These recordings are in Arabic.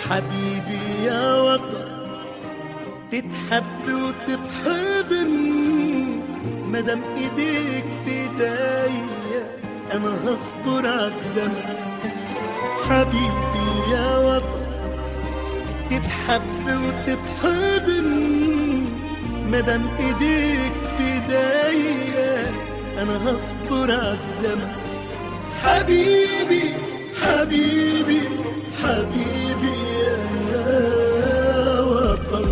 حبيبي يا وطن، تتحب وتتحضن مدام ايديك في ايديا، انا هصبر عالزمن. حبيبي يا وطن، تتحب وتتحضن مدام ايديك في ايديا، انا هصبر عالزمن. حبيبي حبيبي حبيبي يا وطن،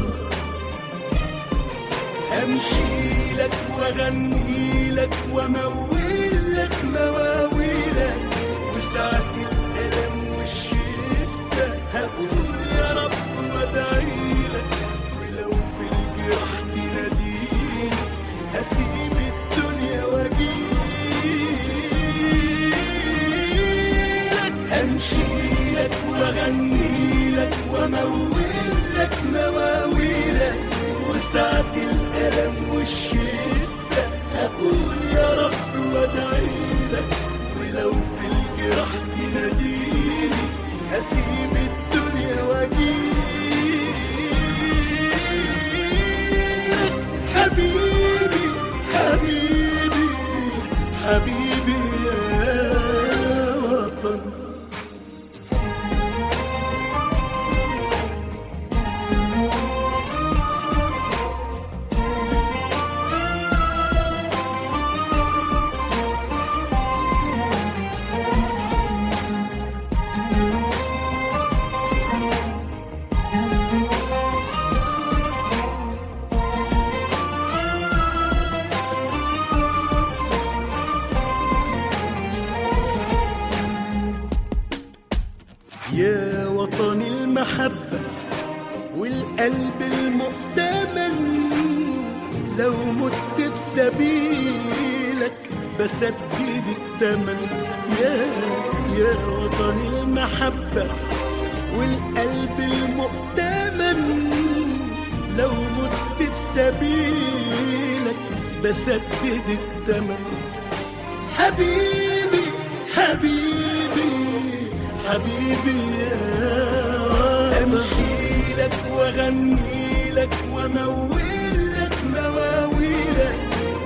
امشي لك واغني لك وامول لك مواويلك، وساعة الالم والشدة هقول يا رب وادعي لك، ولو في الجراح تناديني هسيب الدنيا واجيلك. امشي لك واغني لك وامول لك مواويلك، وساعة الألم والشدة هقول يا رب وادعي لك، ولو في الجراح تناديني هسيب الدنيا واجيلك. حبيبي حبيبي حبيبي يا وطن. يا وطن المحبة والقلب المؤتمن، لو مت في سبيلك بسدد الثمن. يا وطن المحبة والقلب المؤتمن، لو مت في سبيلك بسدد الثمن. حبيبي حبيبي حبيبي يا وطن، امشي لك واغني لك وامول لك مواويلك،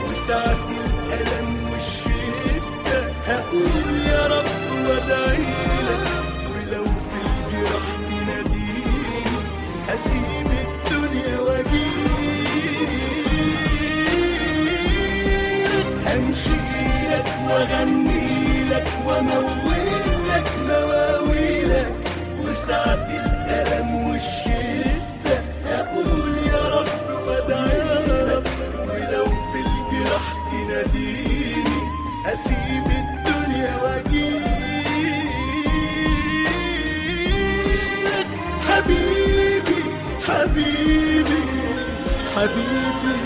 وساعة الالم والشدة هقول يا رب وادعي لك، ولو في الجراح تناديني هسيب الدنيا واجيلك. امشي لك واغني لك وامول لك مواويلك، وساعة الألم والشدة هقول يا رب وادعي لك، ولو في الجراح تناديني هسيب الدنيا واجيلك. حبيبي حبيبي حبيبي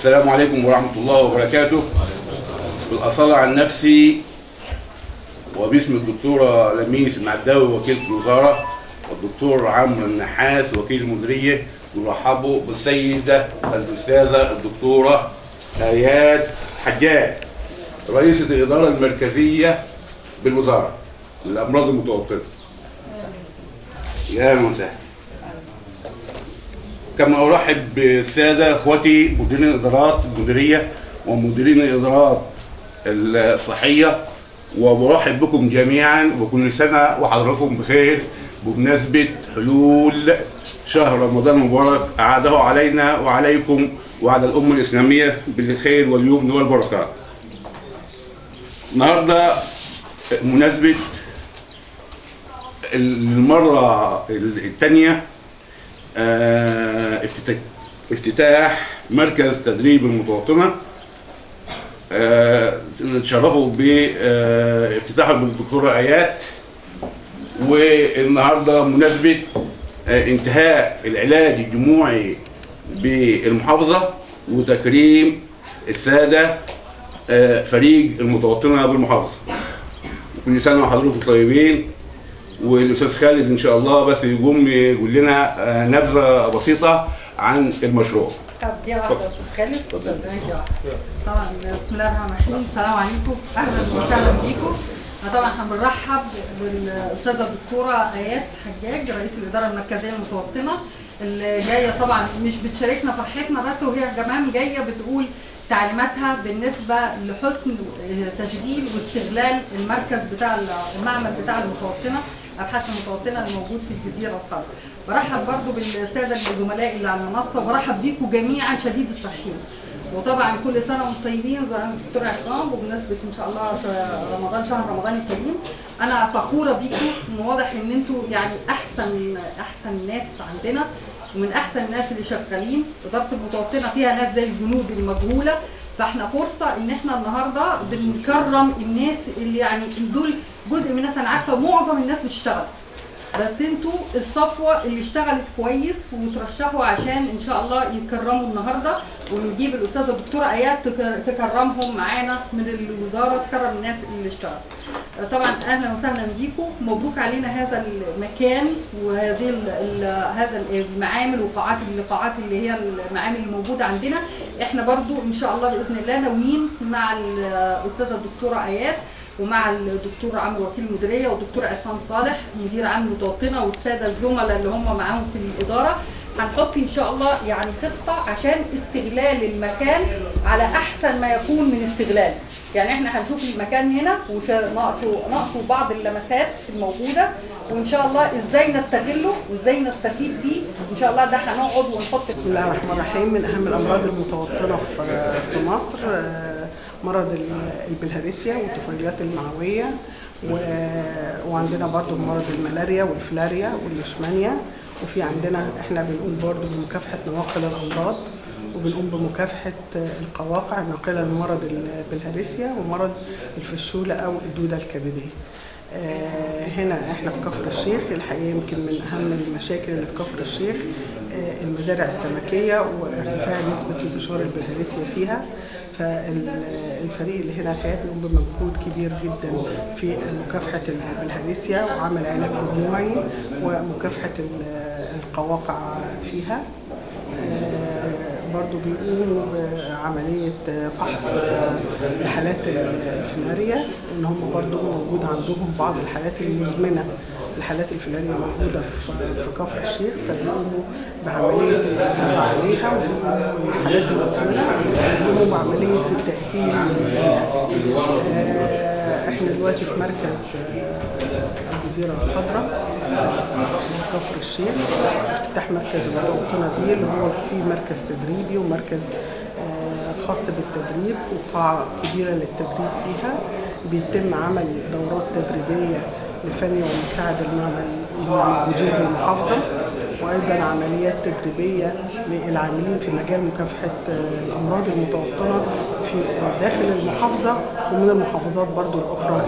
السلام عليكم ورحمة الله وبركاته. بالأصالة عن نفسي وباسم الدكتورة لميس المعداوي وكيلة الوزارة والدكتور عمرو النحاس وكيل المديرية، نرحبوا بالسيدة الأستاذة الدكتورة آيات حجاج رئيسة الإدارة المركزية بالوزارة للأمراض المتوطنة. يا أهلا وسهلا. كما أرحب بالسادة إخوتي مديرين الإدارات المديرية ومديرين الإدارات الصحية، وبرحب بكم جميعا وكل سنة وحضراتكم بخير بمناسبة حلول شهر رمضان المبارك، أعاده علينا وعليكم وعلى الأمة الإسلامية بالخير واليمن والبركات. النهارده مناسبة المرة الثانية افتتاح مركز تدريب المتوطنة. نتشرفوا بافتتاحه بالدكتورة آيات، والنهارده مناسبة انتهاء العلاج الجموعي بالمحافظة وتكريم السادة فريق المتوطنة بالمحافظة. كل سنة وحضراتكم طيبين. والأستاذ خالد إن شاء الله بس يقوم يقول لنا نبذة بسيطة عن المشروع. طب دي واحدة يا أستاذ خالد. اتفضل. طبعا بسم الله الرحمن الرحيم، السلام عليكم، أهلا وسهلا بيكم. طبعا احنا بنرحب بالاستاذه الدكتوره ايات حجاج رئيس الاداره المركزيه المتوطنه اللي جايه طبعا مش بتشاركنا فرحتنا بس، وهي كمان جايه بتقول تعليماتها بالنسبه لحسن تشغيل واستغلال المركز بتاع المعمل بتاع المتوطنه ابحاث المتوطنه الموجود في الجزيره الخضراء. برحب برضو بالساده الزملاء اللي على المنصه، وبرحب بيكم جميعا شديد الترحيب. وطبعا كل سنه وانتم طيبين زي ما الدكتور عصام، وبمناسبه ان شاء الله رمضان شهر رمضان الكريم. انا فخوره بيكم، واضح ان انتم يعني احسن ناس عندنا ومن احسن الناس اللي شغالين. اداره المتوطنه فيها ناس زي الجنود المجهوله، فاحنا فرصه ان احنا النهارده بنكرم الناس اللي يعني دول جزء من الناس. انا عارفه معظم الناس بتشتغل، بس انتوا الصفوه اللي اشتغلت كويس وترشحوا عشان ان شاء الله يتكرموا النهارده، ونجيب الاستاذه الدكتوره ايات تكرمهم معانا من الوزاره، تكرم الناس اللي اشتغلت. طبعا اهلا وسهلا بيكم، مبروك علينا هذا المكان وهذه هذا المعامل وقاعات اللقاءات اللي هي المعامل الموجوده عندنا. احنا برضو ان شاء الله باذن الله ناويين مع الاستاذه الدكتوره ايات ومع الدكتور عمرو وكيل المديريه والدكتور عصام صالح مدير عام المتوطنه والساده الزملاء اللي هم معاهم في الاداره، هنحط ان شاء الله يعني خطه عشان استغلال المكان على احسن ما يكون من استغلال. يعني احنا هنشوف المكان هنا ناقصه بعض اللمسات الموجوده، وان شاء الله ازاي نستغله وازاي نستفيد بيه ان شاء الله. ده هنقعد ونحط. بسم الله الرحمن الرحيم. من اهم الامراض المتوطنه في مصر مرض البلهارسيا والطفيليات المعويه، وعندنا برضو مرض الملاريا والفلاريا والليشمانيا. وفي عندنا احنا بنقوم برضو بمكافحه نواقل الامراض، وبنقوم بمكافحه القواقع الناقله لمرض البلهارسيا ومرض الفشوله او الدوده الكبديه. هنا احنا في كفر الشيخ. الحقيقه يمكن من اهم المشاكل اللي في كفر الشيخ المزارع السمكيه وارتفاع نسبه انتشار البلهارسيا فيها. فالفريق اللي هنا كان بيقوم بمجهود كبير جدا في مكافحه البلهارسيا وعمل علاج جموعي ومكافحه القواقع فيها. برضو بيقوموا بعملية فحص الحالات الفلارية، ان هم برضو موجود عندهم بعض الحالات المزمنة. الحالات الفلارية موجودة في كفر الشيخ، فبيقوموا بعملية الإجابة عليها، وبيقوموا الحالات المزمنة بيقوموا بعملية التأهيل. احنا دلوقتي في مركز الجزيرة الخضراء كفر الشيخ، افتتاح مركز المتوطنة دي اللي هو فيه مركز تدريبي ومركز خاص بالتدريب وقاعة كبيرة للتدريب فيها. بيتم عمل دورات تدريبية لفني ومساعد المعمل الموجودين بالمحافظة، وأيضا عمليات تدريبية للعاملين في مجال مكافحة الأمراض المتوطنة في داخل المحافظة ومن المحافظات برضو الأخرى.